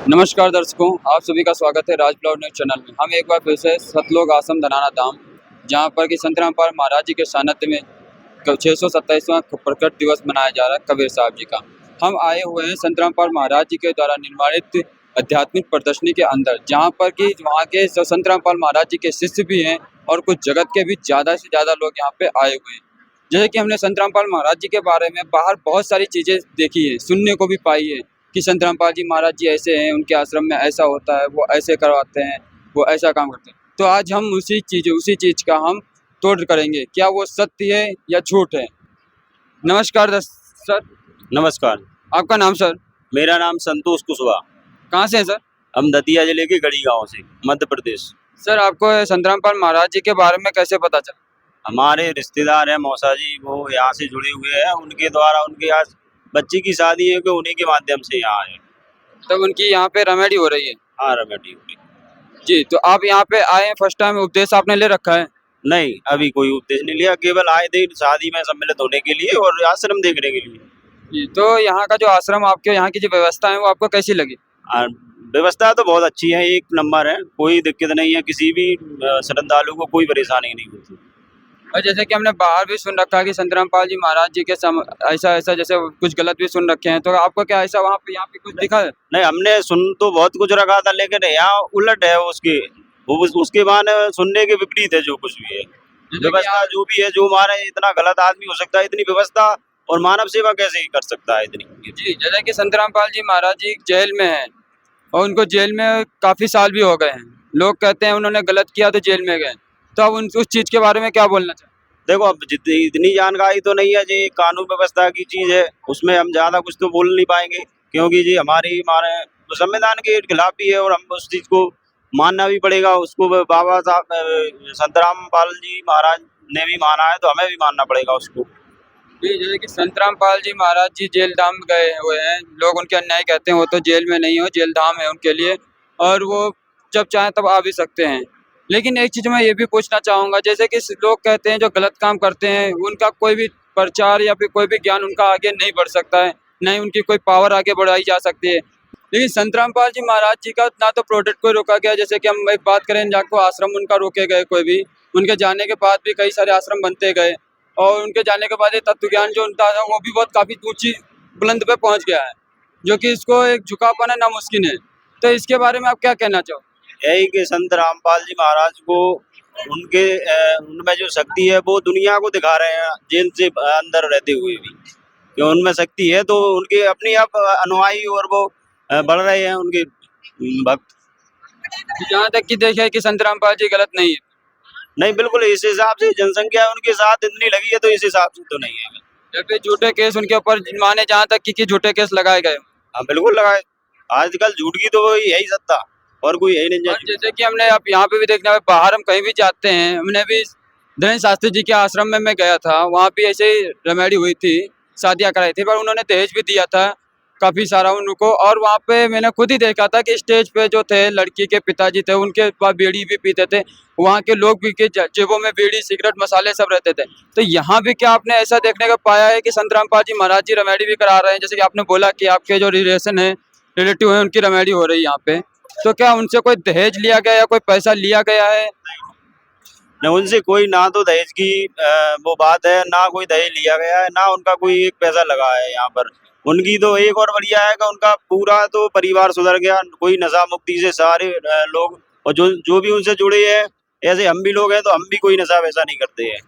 नमस्कार दर्शकों, आप सभी का स्वागत है राज ब्लॉग न्यूज़ चैनल में। हम एक बार फिर से सतलोक आश्रम धनाना धाम, जहां पर कि संत रामपाल महाराज जी के सानिध्य में 627वां प्रकट दिवस मनाया जा रहा है कबीर साहब जी का। हम आए हुए हैं संत रामपाल महाराज जी के द्वारा निर्माणित आध्यात्मिक प्रदर्शनी के अंदर, जहां पर कि वहां के संत रामपाल महाराज जी के शिष्य भी हैं और कुछ जगत के भी ज़्यादा से ज़्यादा लोग यहाँ पे आए हुए हैं। जैसे कि हमने संत रामपाल महाराज जी के बारे में बाहर बहुत सारी चीज़ें देखी है, सुनने को भी पाई है कि संत रामपाल जी महाराज जी ऐसे हैं, उनके आश्रम में ऐसा होता है, वो ऐसे करवाते हैं, वो ऐसा काम करते हैं। तो आज हम उसी चीज़ का हम तोड़ करेंगे, क्या वो सत्य है या झूठ है। नमस्कार सर। नमस्कार। आपका नाम सर? मेरा नाम संतोष कुशवाहा। कहाँ से हैं सर? हम दतिया जिले के गढ़ी गांव से, मध्य प्रदेश। सर, आपको संत रामपाल महाराज जी के बारे में कैसे पता चला? हमारे रिश्तेदार हैं मौसा जी, वो यहाँ से जुड़े हुए हैं। उनके द्वारा उनके यहाँ बच्ची की शादी है, कि उन्हीं के माध्यम से यहाँ आए। तब उनकी यहाँ पे रेमेडी हो रही है? हाँ, रेमेडी हो रही जी, तो आप यहाँ पे आए हैं, फर्स्ट टाइम उपदेश आपने ले रखा है? नहीं, अभी कोई उपदेश नहीं लिया, केवल आए थे शादी में सम्मिलित होने के लिए और आश्रम देखने के लिए। जी, तो यहाँ का जो आश्रम, आपके यहाँ की जो व्यवस्था है वो आपको कैसी लगी? व्यवस्था तो बहुत अच्छी है, एक नंबर है, कोई दिक्कत नहीं है, किसी भी श्रद्धालु को कोई परेशानी नहीं होती। और जैसे कि हमने बाहर भी सुन रखा है कि संत रामपाल जी महाराज जी के ऐसा जैसे कुछ गलत भी सुन रखे हैं, तो आपको क्या ऐसा वहाँ पे यहाँ पे कुछ दिखा है? नहीं, हमने सुन तो बहुत कुछ रखा था, लेकिन यहाँ उलट है उसके, वो उसके बाद सुनने के विपरीत है जो कुछ भी है। व्यवस्था जो भी है, जो हमारे इतना गलत आदमी हो सकता है, इतनी व्यवस्था और मानव सेवा कैसे कर सकता है इतनी। जी, जैसे कि संत रामपाल जी महाराज जी जेल में हैं और उनको जेल में काफी साल भी हो गए हैं। लोग कहते हैं उन्होंने गलत किया तो जेल में गए, तो अब उस चीज के बारे में क्या बोलना चाहते? देखो, अब जितनी इतनी जानकारी तो नहीं है जी, कानून व्यवस्था की चीज है, उसमें हम ज्यादा कुछ तो बोल नहीं पाएंगे, क्योंकि जी हमारे तो संविधान के खिलाफ भी है और हम उस चीज को मानना भी पड़ेगा। उसको बाबा साहब संत रामपाल जी महाराज ने भी माना है, तो हमें भी मानना पड़ेगा उसको। जी, जैसे कि संत रामपाल जी महाराज जी जेल धाम गए हुए हैं, लोग उनके अन्याय कहते हैं, वो तो जेल में नहीं हो, जेल धाम है उनके लिए, और वो जब चाहें तब आ भी सकते हैं। लेकिन एक चीज़ मैं ये भी पूछना चाहूँगा, जैसे कि लोग कहते हैं जो गलत काम करते हैं उनका कोई भी प्रचार या फिर कोई भी ज्ञान उनका आगे नहीं बढ़ सकता है, ना ही उनकी कोई पावर आगे बढ़ाई जा सकती है। लेकिन संत रामपाल जी महाराज जी का ना तो प्रोटेक्ट कोई रोका गया, जैसे कि हम एक बात करें जाको आश्रम उनका रोके गए कोई भी, उनके जाने के बाद भी कई सारे आश्रम बनते गए, और उनके जाने के बाद ये तत्व ज्ञान जो उनका है वो भी बहुत काफ़ी ऊंची बुलंद पे पहुंच गया है, जो कि इसको एक झुका पाना नामुमकिन है। तो इसके बारे में आप क्या कहना चाहो? यही कि संत रामपाल जी महाराज को उनके उनमें जो शक्ति है वो दुनिया को दिखा रहे हैं, जेल से अंदर रहते हुए भी, कि उनमें शक्ति है, तो उनके अपने आप अनुयायी और वो बढ़ रहे हैं उनके भक्त। यहाँ तक कि देखे कि संत रामपाल जी गलत नहीं है? नहीं, बिल्कुल इस हिसाब से जनसंख्या उनके साथ इतनी लगी है, तो इस हिसाब से तो नहीं है। या फिर झूठे केस उनके ऊपर माने जहाँ तक कि झूठे केस लगाए गए? हाँ, बिल्कुल लगाए। आजकल झूठ की तो यही सत्ता, और कोई यही नहीं। और जैसे कि हमने आप यहाँ पे भी देखना है, बाहर हम कहीं भी जाते हैं, हमने भी धीरेन्द्र शास्त्री जी के आश्रम में मैं गया था, वहाँ भी ऐसे ही रेमेडी हुई थी, शादियाँ कराई थी, पर उन्होंने दहेज भी दिया था काफ़ी सारा उनको। और वहाँ पे मैंने खुद ही देखा था कि स्टेज पे जो थे लड़की के पिताजी थे, उनके पास बीड़ी भी पीते थे, वहाँ के लोग भी के जेबों में बीड़ी, सिगरेट, मसाले सब रहते थे। तो यहाँ भी क्या आपने ऐसा देखने को पाया है कि संत रामपाल जी महाराज जी रेमेडी भी करा रहे हैं? जैसे कि आपने बोला कि आपके जो रिलेशन है, रिलेटिव है, उनकी रेमेडी हो रही है यहाँ पे, तो क्या उनसे कोई दहेज लिया गया या कोई पैसा लिया गया है? न उनसे कोई, ना तो दहेज की वो बात है, ना कोई दहेज लिया गया है, ना उनका कोई एक पैसा लगा है यहाँ पर। उनकी तो एक और बढ़िया है कि उनका पूरा तो परिवार सुधर गया, कोई नशा मुक्ति से सारे लोग, और जो जो भी उनसे जुड़े हैं, ऐसे हम भी लोग हैं, तो हम भी कोई नशा वैसा नहीं करते हैं।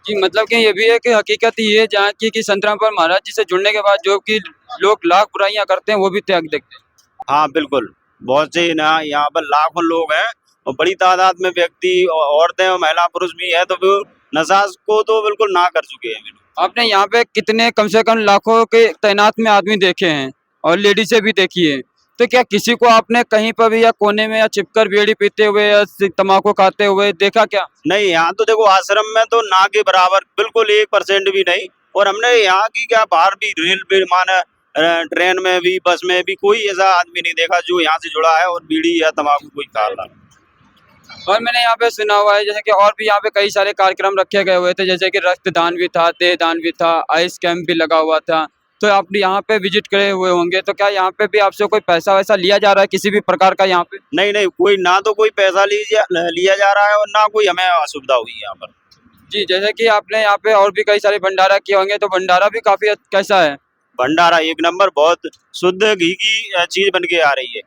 जी, मतलब कि ये भी है कि हकीकत ये है जहाँ की कि संत रामपाल महाराज जी से जुड़ने के बाद जो कि लोग लाख बुराइयां करते हैं वो भी त्याग देते हैं। हाँ, बिल्कुल। बहुत से ना यहाँ पर लाखों लोग हैं, और बड़ी तादाद में व्यक्ति, औरतें और महिला पुरुष भी है, तो वो नशा को तो बिल्कुल ना कर चुके हैं। आपने यहाँ पे कितने कम से कम लाखों के तैनात में आदमी देखे हैं और लेडीजें भी देखी है, तो क्या किसी को आपने कहीं पर भी या कोने में या छिपकर बीड़ी पीते हुए या तम्बाकू खाते हुए देखा क्या? नहीं, यहाँ तो देखो आश्रम में तो ना के बराबर, बिल्कुल 1% भी नहीं। और हमने यहाँ की क्या, बाहर भी रेल पे माना, ट्रेन में भी, बस में भी कोई ऐसा आदमी नहीं देखा जो यहाँ से जुड़ा है और बीड़ी या तम्बाकू कोई खा रहा है। और मैंने यहाँ पे सुना हुआ है जैसे कि और भी यहाँ पे कई सारे कार्यक्रम रखे गए हुए थे, जैसे कि रक्तदान भी था, देहदान भी था, आइस कैंप भी लगा हुआ था, तो आप यहाँ पे विजिट करे हुए होंगे, तो क्या यहाँ पे भी आपसे कोई पैसा वैसा लिया जा रहा है किसी भी प्रकार का यहाँ पे? नहीं नहीं, कोई ना तो कोई पैसा लिया जा रहा है और ना कोई हमें असुविधा हुई है यहाँ पर। जी, जैसे कि आपने यहाँ पे और भी कई सारे भंडारा किए होंगे, तो भंडारा भी काफी कैसा है? भंडारा एक नंबर, बहुत शुद्ध घी की चीज बन के आ रही है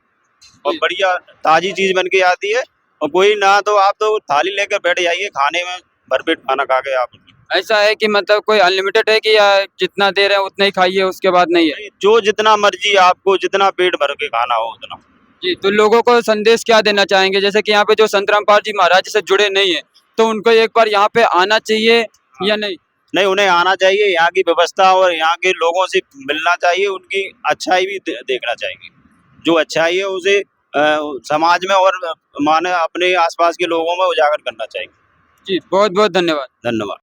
और जी। बढ़िया ताजी चीज बन के आती है। और कोई ना तो आप तो थाली लेकर बैठ जाइए खाने में, भरपेट खाना खा के आप। ऐसा है कि मतलब कोई अनलिमिटेड है कि या जितना दे रहे हैं उतना ही खाइए, उसके बाद नहीं है? जो जितना मर्जी आपको, जितना पेट भर के खाना हो उतना। जी, तो लोगों को संदेश क्या देना चाहेंगे, जैसे कि यहाँ पे जो संत रामपाल जी महाराज से जुड़े नहीं है, तो उनको एक बार यहाँ पे आना चाहिए या नहीं? नहीं, उन्हें आना चाहिए, यहाँ की व्यवस्था और यहाँ के लोगों से मिलना चाहिए, उनकी अच्छाई भी देखना चाहिए। जो अच्छाई है उसे समाज में और माने अपने आसपास के लोगों में उजागर करना चाहिए। जी, बहुत बहुत धन्यवाद। धन्यवाद।